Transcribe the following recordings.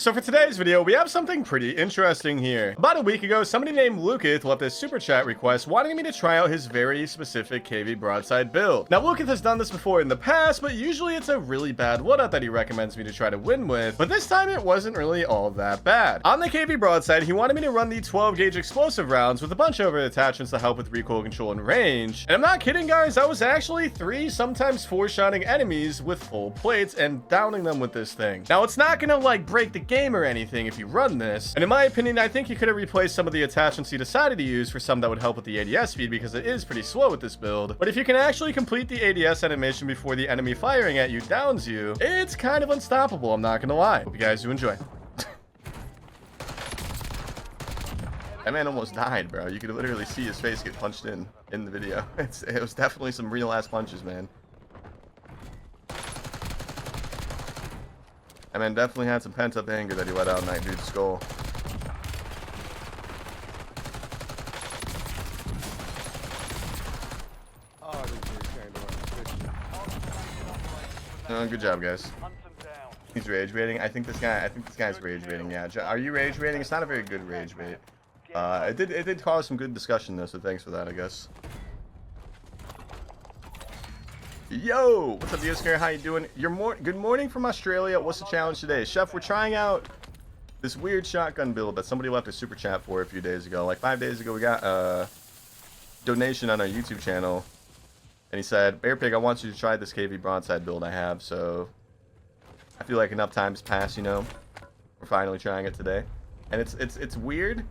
So for today's video, we have something pretty interesting here. About a week ago, somebody named Lucas left a super chat request wanting me to try out his very specific KV Broadside build. Now, Lucas has done this before in the past, but usually it's a really bad loadout that he recommends me to try to win with, but this time it wasn't really all that bad. On the KV Broadside, he wanted me to run the 12 gauge explosive rounds with a bunch of other attachments to help with recoil control and range. And I'm not kidding, guys, I was actually 3, sometimes 4-shotting enemies with full plates and downing them with this thing. Now, it's not gonna like break the game or anything if you run this, and in my opinion, I think you could have replaced some of the attachments he decided to use for some that would help with the ADS speed, because it is pretty slow with this build. But if you can actually complete the ADS animation before the enemy firing at you downs you, it's kind of unstoppable, I'm not gonna lie. Hope you guys do enjoy. That man almost died, bro. You could literally see his face get punched in the video. It was definitely some real ass punches, man. That man definitely had some pent up anger that he let out in that dude's skull. Good job, guys. He's rage baiting. I think this guy's rage baiting. Yeah, are you rage baiting? It's not a very good rage bait. It did cause some good discussion though, so thanks for that, I guess. Yo, what's up, DiazBiffle? How you doing? Good morning from Australia. What's the challenge today, Chef? We're trying out this weird shotgun build that somebody left a super chat for a few days ago. Like 5 days ago, we got a donation on our YouTube channel, and he said, "Bearpig, I want you to try this KV Broadside build I have." So I feel like enough time's passed, you know. We're finally trying it today, and it's weird.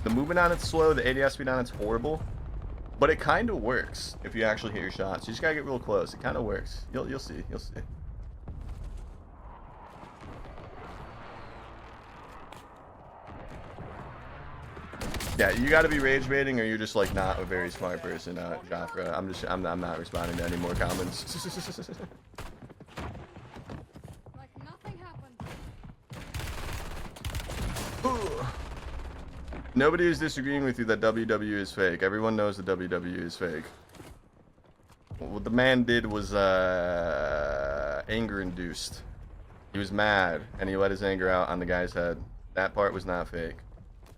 The movement on it's slow, the ADS speed on it's horrible, but it kind of works if you actually hit your shots. You just gotta get real close. It kind of works. You'll see. You'll see. Yeah, you gotta be rage baiting, or you're just like not a very smart person, Joffre. I'm not responding to any more comments. Like nothing happened. Nobody is disagreeing with you that WW is fake. Everyone knows that WW is fake. What the man did was anger induced. He was mad and he let his anger out on the guy's head. That part was not fake.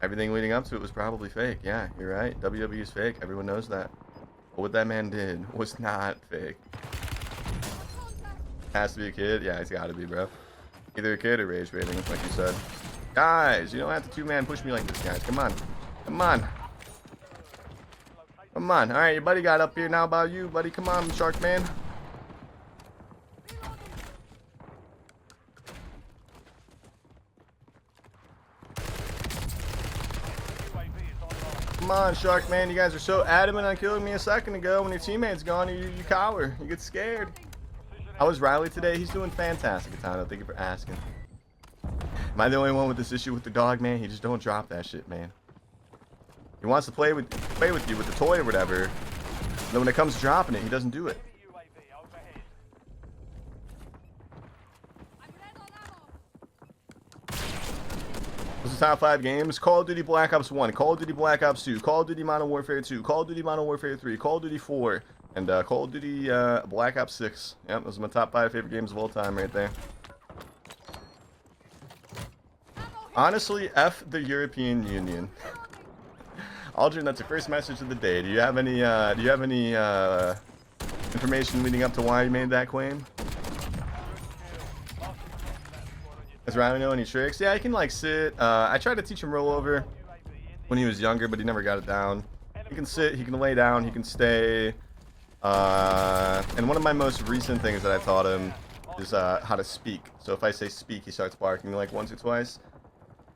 Everything leading up to it was probably fake. Yeah, you're right. WW is fake. Everyone knows that. But what that man did was not fake. Has to be a kid? Yeah, he's gotta be, bro. Either a kid or rage baiting, like you said. Guys, you don't have to two-man push me like this, guys. Come on. Come on. Come on. Alright, your buddy got up here. Now about you, buddy. Come on, Shark Man. Come on, Shark Man. You guys are so adamant on killing me a second ago. When your teammate's gone, you cower. You get scared. How was Riley today? He's doing fantastic, Atano. Thank you for asking. Am I the only one with this issue with the dog, man? He just don't drop that shit, man. He wants to play with you with the toy or whatever. And then when it comes to dropping it, he doesn't do it. What's the top 5 games? Call of Duty Black Ops 1, Call of Duty Black Ops 2, Call of Duty Modern Warfare 2, Call of Duty Modern Warfare 3, Call of Duty 4, and Call of Duty Black Ops 6. Yep, those are my top 5 favorite games of all time right there. Honestly, F the European Union. Aldrin, that's your first message of the day. Do you have any information leading up to why you made that claim? Does Riley know any tricks? Yeah, he can like sit. I tried to teach him rollover when he was younger, but he never got it down. He can sit, he can lay down, he can stay. And one of my most recent things that I taught him is how to speak. So if I say speak, he starts barking like once or twice.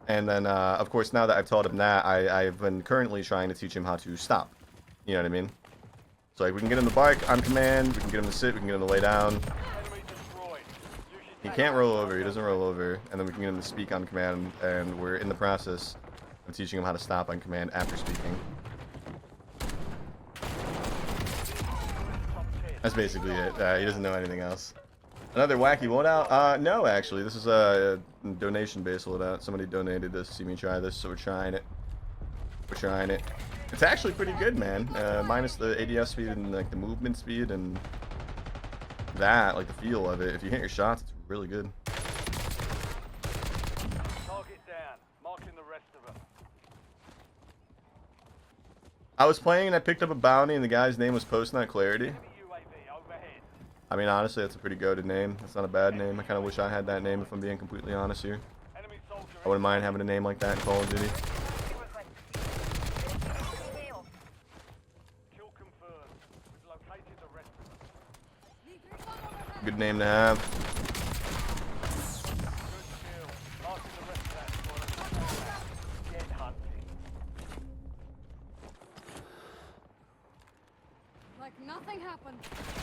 And then, of course, now that I've taught him that, I've been currently trying to teach him how to stop. You know what I mean? So like, we can get him to bark on command, we can get him to sit, we can get him to lay down. He can't roll over, he doesn't roll over, and then we can get him to speak on command, and we're in the process of teaching him how to stop on command after speaking. That's basically it. He doesn't know anything else. Another wacky loadout? No, actually. This is a donation-based loadout. Somebody donated this to see me try this, so we're trying it. We're trying it. It's actually pretty good, man. Minus the ADS speed and like the movement speed and that, like the feel of it. If you hit your shots, it's really good. I was playing and I picked up a bounty and the guy's name was Post Nut Clarity. I mean, honestly, that's a pretty goated name. That's not a bad name. I kind of wish I had that name if I'm being completely honest here. I wouldn't mind having a name like that in Call of Duty. Good name to have. Like nothing happened.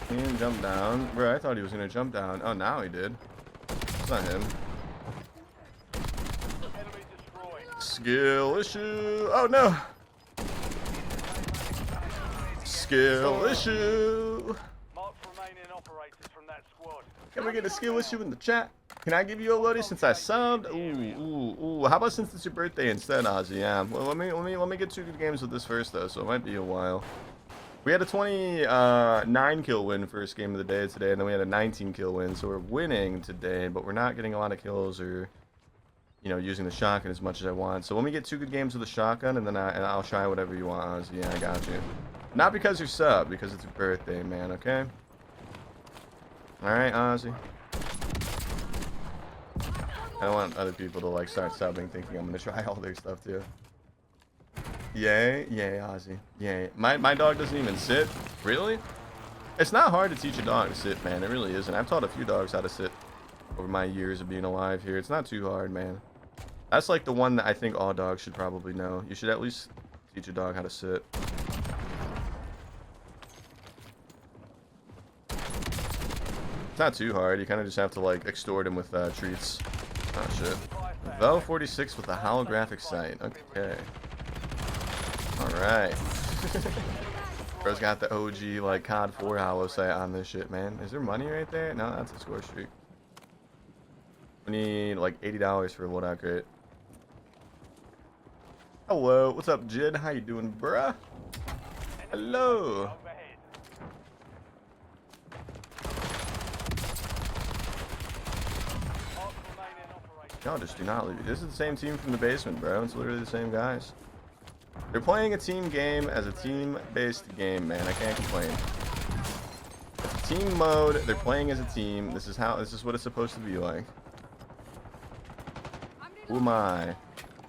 He didn't jump down. Bro, I thought he was going to jump down. Oh, now he did. It's not him. Skill issue. Oh, no. Skill issue. Can we get a skill issue in the chat? Can I give you a loadie since I subbed? Ooh. How about since it's your birthday instead, Ozzy? Yeah. Well, let me get 2 good games with this first though, so it might be a while. We had a 29 kill win first game of the day today, and then we had a 19 kill win, so we're winning today, but we're not getting a lot of kills or, you know, using the shotgun as much as I want. So when we get 2 good games with the shotgun, and then I'll try whatever you want, Ozzy. Yeah, I got you. Not because you're sub, because it's your birthday, man. Okay. All right, Ozzy. I don't want other people to like start subbing thinking I'm gonna try all their stuff too. Yay, Ozzy. Yay. My dog doesn't even sit. Really? It's not hard to teach a dog to sit, man. It really isn't. I've taught a few dogs how to sit over my years of being alive here. It's not too hard, man. That's like the one that I think all dogs should probably know. You should at least teach a dog how to sit. It's not too hard. You kind of just have to like extort him with treats. Oh shit. Vel 46 with a holographic sight. Okay. Alright. Bro's got the OG like COD 4 holo sight on this shit, man. Is there money right there? No, that's a score streak. We need like $80 for a loadout crate. Hello, what's up, Jid? How you doing, bruh? Hello. Y'all just do not leave. This is the same team from the basement, bro. It's literally the same guys. They're playing a team game as a team-based game, man. I can't complain. It's team mode. They're playing as a team. This is what it's supposed to be like. Who am I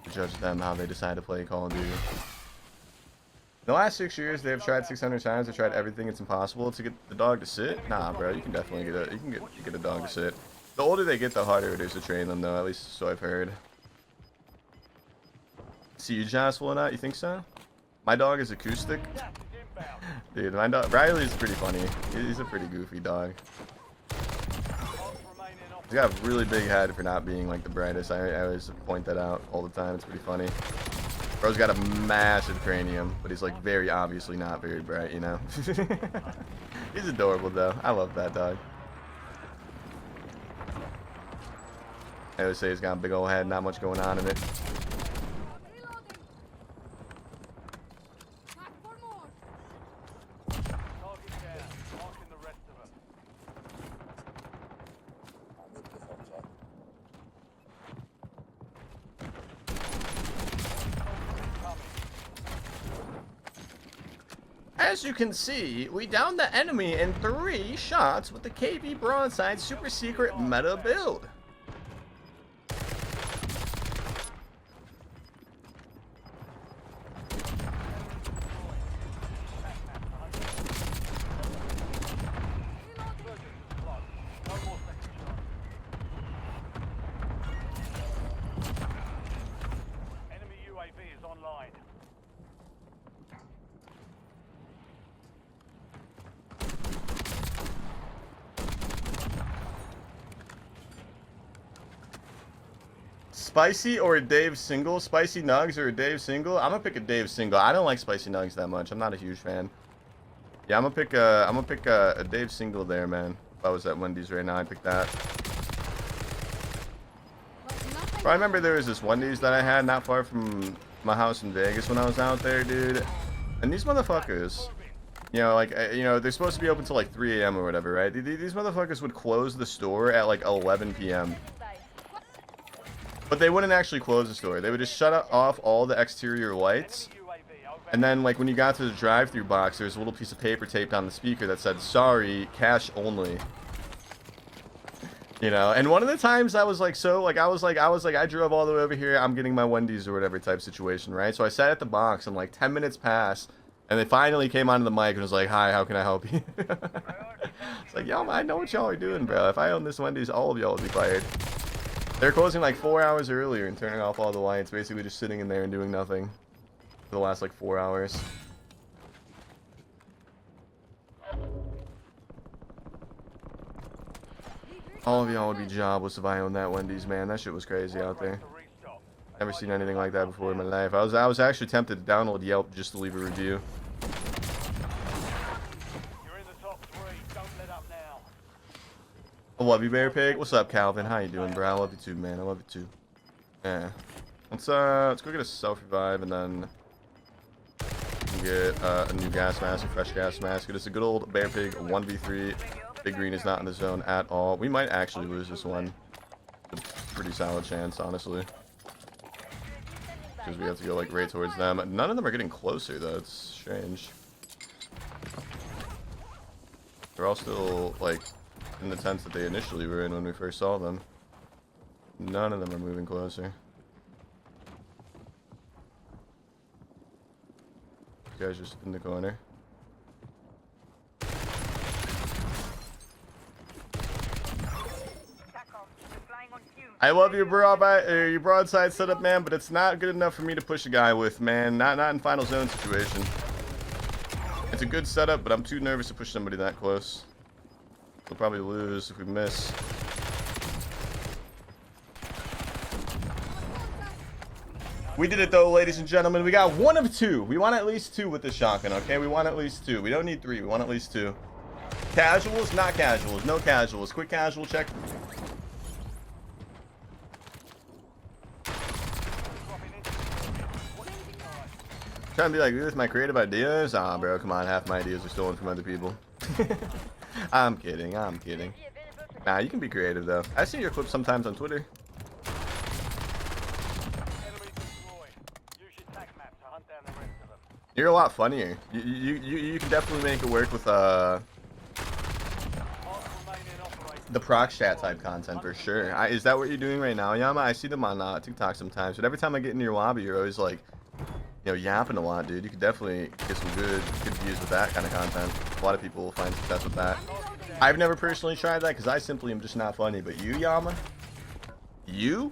to judge them how they decide to play Call of Duty? The last 6 years, they have tried 600 times. They tried everything. It's impossible to get the dog to sit. Nah, bro. You can definitely get a dog to sit. The older they get, the harder it is to train them, though. At least so I've heard. See you, Joss, will not? You think so? My dog is acoustic. Dude, my dog Riley's pretty funny. He's a pretty goofy dog. He's got a really big head for not being like the brightest. I always point that out all the time. It's pretty funny. Bro's got a massive cranium, but he's like very obviously not very bright, you know. He's adorable though. I love that dog. I always say he's got a big old head, not much going on in it. As you can see, we downed the enemy in 3 shots with the KB Broadside super secret meta build. Spicy or a Dave single? Spicy nugs or a Dave single? I'm gonna pick a Dave single. I don't like spicy nugs that much. I'm not a huge fan. Yeah, I'm gonna pick a Dave single there, man. If I was at Wendy's right now, I'd pick that. Bro, I remember there was this Wendy's that I had not far from my house in Vegas when I was out there, dude. And these motherfuckers, you know, like, you know, they're supposed to be open till like 3 a.m. or whatever, right? These motherfuckers would close the store at like 11 p.m. But they wouldn't actually close the store. They would just shut off all the exterior lights. And then, like, when you got to the drive-through box, there's a little piece of paper taped on the speaker that said, "Sorry, cash only." You know, and one of the times I was like, I drove all the way over here, I'm getting my Wendy's or whatever type situation, right? So I sat at the box and like 10 minutes passed, and they finally came onto the mic and was like, "Hi, how can I help you?" It's like, yo, I know what y'all are doing, bro. If I own this Wendy's, all of y'all would be fired. They're closing like 4 hours earlier and turning off all the lights, basically just sitting in there and doing nothing for the last like 4 hours. All of y'all would be jobless if I owned that Wendy's, man. That shit was crazy out there. Never seen anything like that before in my life. I was actually tempted to download Yelp just to leave a review. I love you, Bearpig. What's up, Calvin? How you doing, bro? I love you too, man. I love you too. Yeah. Let's go get a self-revive and then get a new gas mask, a fresh gas mask. It is a good old Bearpig 1v3. Big Green is not in the zone at all. We might actually lose this one. It's a pretty solid chance, honestly. Because we have to go like right towards them. None of them are getting closer though. It's strange. They're all still like in the tents that they initially were in when we first saw them. None of them are moving closer. This guy's just in the corner. I love your broadside setup, man, but it's not good enough for me to push a guy with, man. Not in final zone situation. It's a good setup, but I'm too nervous to push somebody that close. We'll probably lose if we miss. We did it though, ladies and gentlemen. We got 1 of 2. We want at least 2 with this shotgun, okay? We want at least 2. We don't need 3. We want at least 2. Casuals, not casuals. No casuals. Quick casual check. Trying to be like, with my creative ideas? Ah, bro, come on. Half my ideas are stolen from other people. I'm kidding. I'm kidding. Nah, you can be creative, though. I see your clips sometimes on Twitter. You're a lot funnier. You can definitely make it work with, the proc chat type content, for sure. Is that what you're doing right now, Yama? I see them on TikTok sometimes, but every time I get into your lobby, you're always like, you know, yapping a lot, dude. You could definitely get some good views with that kind of content. A lot of people will find success with that. I've never personally tried that because I simply am just not funny. But you, Yama, you're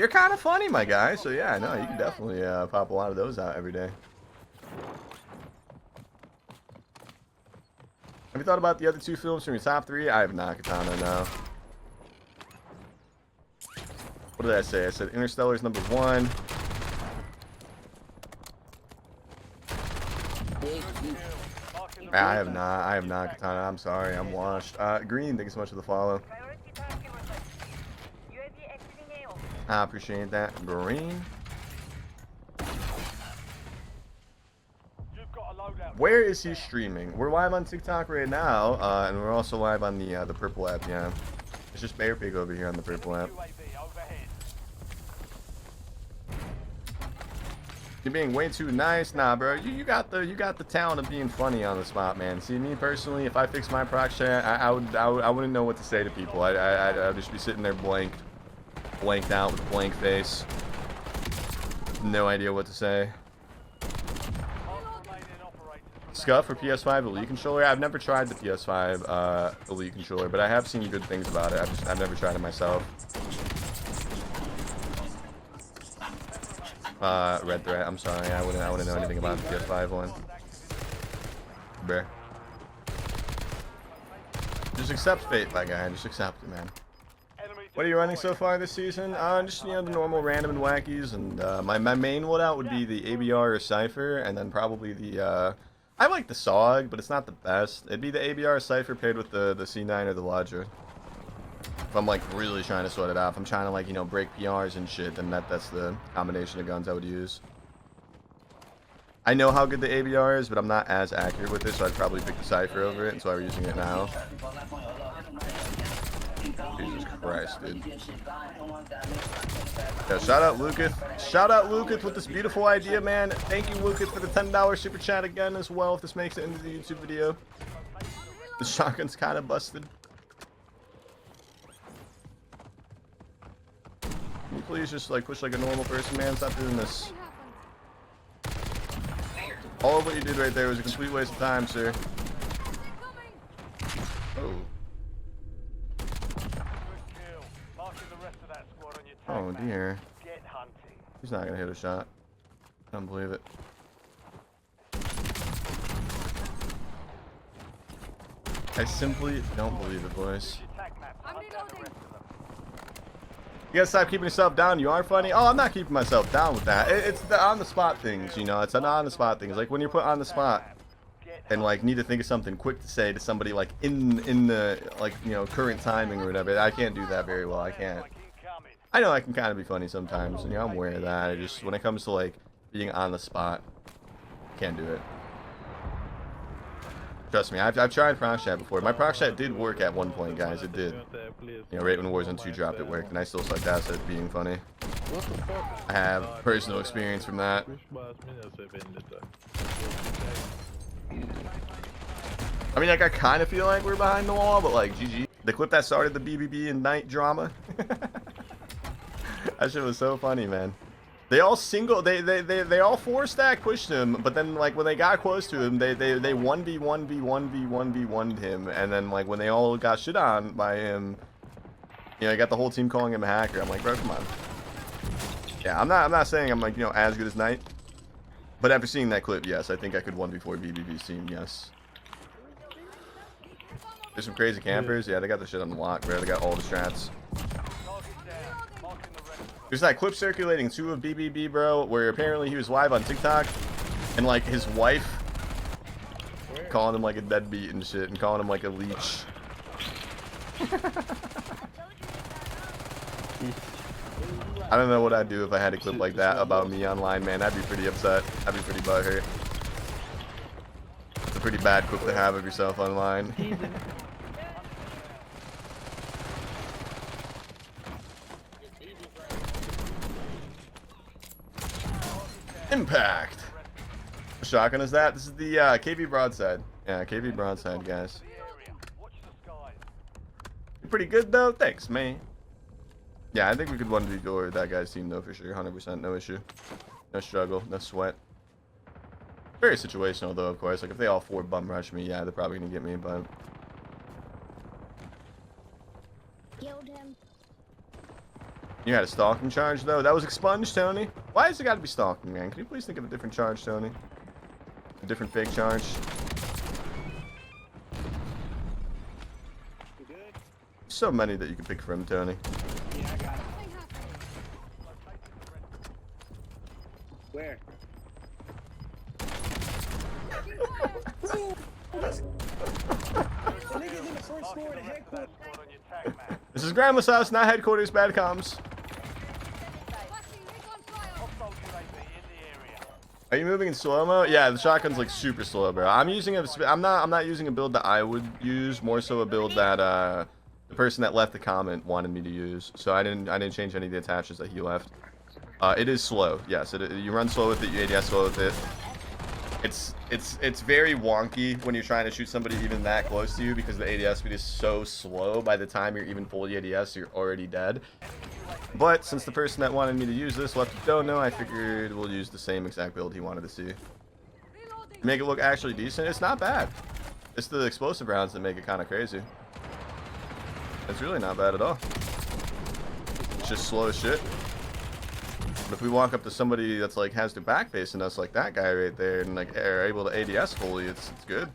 kind of funny, my guy. So yeah, I know you can definitely pop a lot of those out every day. Have you thought about the other 2 films from your top 3? I have not, Katana, no. What did I say? I said Interstellar's number 1. I have not, Katana. I'm sorry, I'm washed. Green, thank you so much for the follow. I appreciate that. Green. Where is he streaming? We're live on TikTok right now, and we're also live on the purple app. Yeah, it's just Bearpig over here on the purple app. You're being way too nice. Nah, bro. You got the talent of being funny on the spot, man. See, me personally, if I fix my proc chat, I wouldn't know what to say to people. I'd just be sitting there blanked out with a blank face. No idea what to say. Scuff for PS5 Elite controller. I've never tried the PS5 Elite controller, but I have seen good things about it. I've never tried it myself. Red Threat. I'm sorry. I wouldn't know anything about the PS5 one. Bruh. Just accept fate, my guy. Just accept it, man. What are you running so far this season? Just, you know, the normal random and wackies, and my main loadout would be the ABR or Cypher, and then probably the I like the Swagg, but it's not the best. It'd be the ABR or Cypher paired with the C9 or the Lodger. If I'm like really trying to sort it out, if I'm trying to, like, you know, break PRs and shit, then that's the combination of guns I would use. I know how good the ABR is, but I'm not as accurate with it, so I'd probably pick the Cypher over it, and so I'm using it now. Jesus Christ, dude. Yeah, shout out Lucas. Shout out Lucas with this beautiful idea, man. Thank you, Lucas, for the $10 super chat again as well, if this makes it into the YouTube video. The shotgun's kind of busted. Can you please just like push like a normal person, man? Stop doing this. All of what you did right there was a complete waste of time, sir. Oh. Oh dear. He's not gonna hit a shot. I don't believe it. I simply don't believe it, boys. You gotta stop keeping yourself down. You are funny. Oh, I'm not keeping myself down with that. It's the on the spot things, you know. It's an on the spot things. Like when you're put on the spot and like need to think of something quick to say to somebody like in the like, you know, current timing or whatever. I can't do that very well. I can't. I know I can kind of be funny sometimes, and you know, I'm aware of that. I just, when it comes to like being on the spot, can't do it. Trust me, I've tried proc chat before. My proc chat did work at one point, guys. It did. You know, right when Warzone 2 dropped, it worked, and I still sucked ass at being funny. I have personal experience from that. I mean, like, I kind of feel like we're behind the wall, but like, GG. The clip that started the BBB and night drama. That shit was so funny, man. They all they all 4-stack pushed him, but then like when they got close to him, they 1v1'd him, and then like when they all got shit on by him, you know, I got the whole team calling him a hacker. I'm like, bro, come on. Yeah, I'm not saying I'm like, you know, as good as Knight, but after seeing that clip, yes, I think I could 1v4 BBB's team, yes. There's some crazy campers, yeah, they got the shit on the lock, bro. They got all the strats. There's that clip circulating too of BBB, bro, where apparently he was live on TikTok, and like his wife calling him like a deadbeat and shit, and calling him like a leech. I don't know what I'd do if I had a clip like that about me online, man. I'd be pretty upset. I'd be pretty butthurt. It's a pretty bad clip to have of yourself online. Impact. What shotgun is that? This is the KV Broadside. Yeah, KV Broadside, guys. You're pretty good though. Thanks, man. Yeah, I think we could 1v4 that guy's team though for sure. 100%, no issue, no struggle, no sweat. Very situational though, of course. Like if they all 4 bum rush me, yeah, they're probably gonna get me, but. You had a stalking charge though. That was expunged, Tony. Why has it got to be stalking, man? Can you please think of a different charge, Tony? A different fake charge. So many that you can pick from, Tony. Yeah, I got it. Where? This is Grandma's house, not headquarters. Bad comms. Are you moving in slow-mo? Yeah, the shotgun's like super slow, bro. I'm using a. I'm not using a build that I would use. More so a build that the person that left the comment wanted me to use. So I didn't change any of the attachments that he left. It is slow. Yes, you run slow with it. You ADS slow with it. It's very wonky when you're trying to shoot somebody even that close to you because the ADS speed is so slow. By the time you're even fully ADS, you're already dead. But since the person that wanted me to use this left don't know, I figured we'll use the same exact build he wanted to see. Make it look actually decent. It's not bad. It's the explosive rounds that make it kind of crazy. It's really not bad at all. It's just slow as shit. But if we walk up to somebody that's like has their back facing us like that guy right there and like are able to ADS fully, it's good.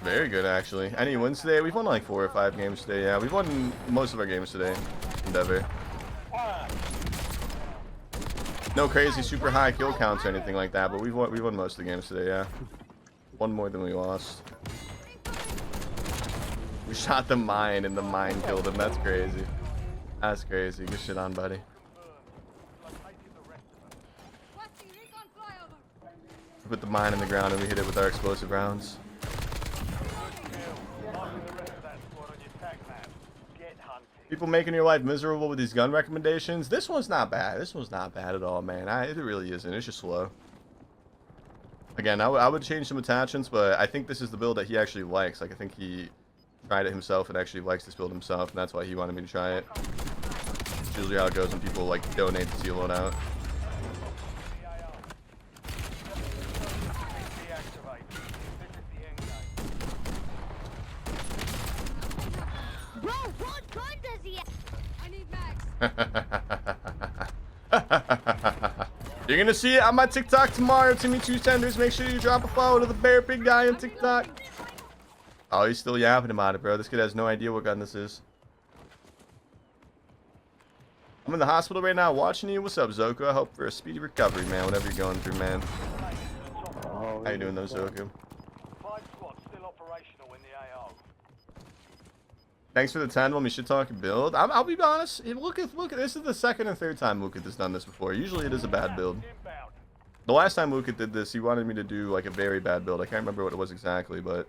Very good actually. Any wins today? We've won like 4 or 5 games today. Yeah, we've won most of our games today. Endeavor. No crazy super high kill counts or anything like that, but we've won most of the games today. Yeah, one more than we lost. We shot the mine and the mine killed him. That's crazy. That's crazy. Good shit on, buddy. We put the mine in the ground and we hit it with our explosive rounds. People making your life miserable with these gun recommendations. This one's not bad. This one's not bad at all, man. It really isn't. It's just slow. Again, I would change some attachments, but I think this is the build that he actually likes. Like, I think he tried it himself and actually likes this build himself, and that's why he wanted me to try it. It's usually how it goes when people, like, donate to see a loadout. Bro, what gun does he have? I need mags. You're gonna see it on my TikTok tomorrow, Timmy2 Tenders. Make sure you drop a follow to the Bearpig guy on TikTok. Oh, he's still yapping about it, bro. This kid has no idea what gun this is. I'm in the hospital right now watching you. What's up, Zoku? I hope for a speedy recovery, man, whatever you're going through, man. How you doing, though, Zoku? Thanks for the 10 when we should talk build. I'll be honest. Look at this is the second and third time Luka has done this before. Usually it is a bad build. The last time Luka did this, he wanted me to do like a very bad build. I can't remember what it was exactly, but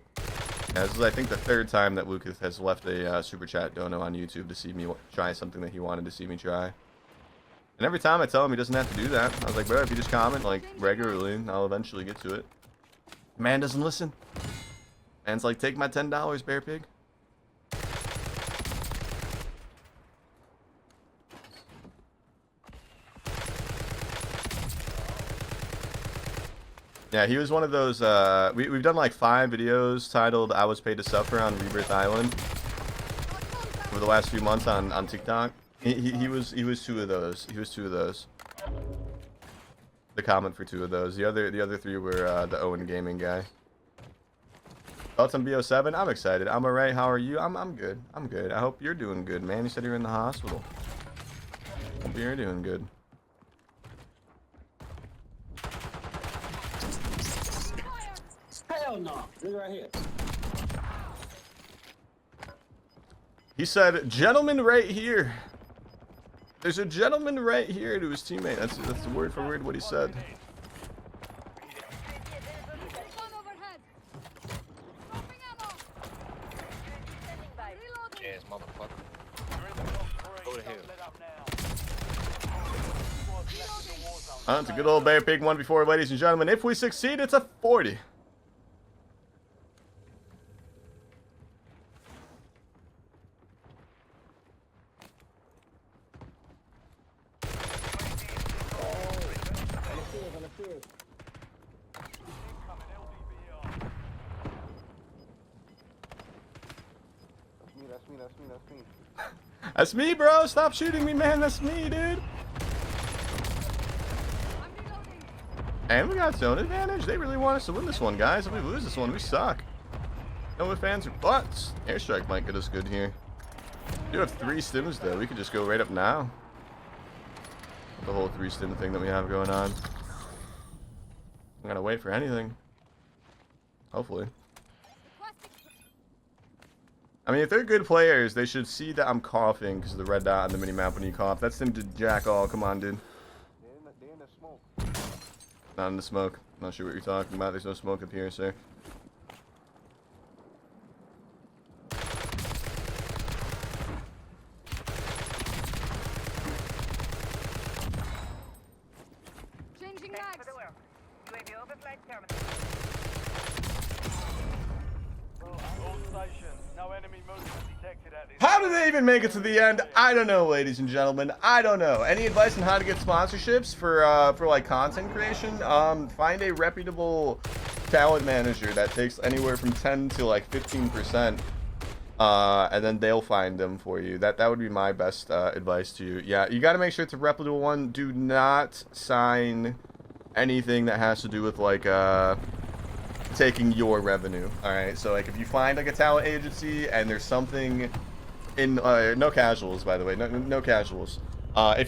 yeah, this is I think the third time that Luka has left a super chat dono on YouTube to see me try something that he wanted to see me try. And every time I tell him he doesn't have to do that. I was like, bro, if you just comment like regularly, I'll eventually get to it. Man doesn't listen. Man's like, take my $10, Bearpig. Yeah, he was one of those, we've done like 5 videos titled I Was Paid to Suffer on Rebirth Island over the last few months on TikTok. He was 2 of those. He was 2 of those. The comment for 2 of those. The other 3 were the Owen Gaming guy. Thoughts on BO7? I'm excited. I'm alright. How are you? I'm good. I'm good. I hope you're doing good, man. You said you're in the hospital. Hope you're doing good. Hell no. This right here. He said, gentleman right here. There's a gentleman right here to his teammate. That's word for word what he said. Gun overhead. Dropping ammo. Reloading. Yes, motherfucker. Go to hell. It's a good old Bearpig 1v4, ladies and gentlemen. If we succeed, it's a 40. That's me, bro. Stop shooting me, man. That's me, dude. I'm reloading. And we got zone advantage. They really want us to win this one, guys. If we lose this one, we suck. No fans are butts. Airstrike might get us good here. We do have 3 stims, though. We could just go right up now. The whole 3 stim thing that we have going on. I'm gonna wait for anything. Hopefully. I mean, if they're good players, they should see that I'm coughing because of the red dot on the minimap when you cough. That's them to jack all. Come on, dude. They're in the smoke. Not in the smoke. Not sure what you're talking about. There's no smoke up here, sir. Changing mags. How did they even make it to the end? I don't know, ladies and gentlemen. I don't know. Any advice on how to get sponsorships for like content creation? Find a reputable talent manager that takes anywhere from 10 to like 15%, and then they'll find them for you. That would be my best advice to you. Yeah, you got to make sure it's a reputable one. Do not sign anything that has to do with like taking your revenue. All right, so like if you find like a talent agency and there's something in no casuals, by the way, no casuals. If you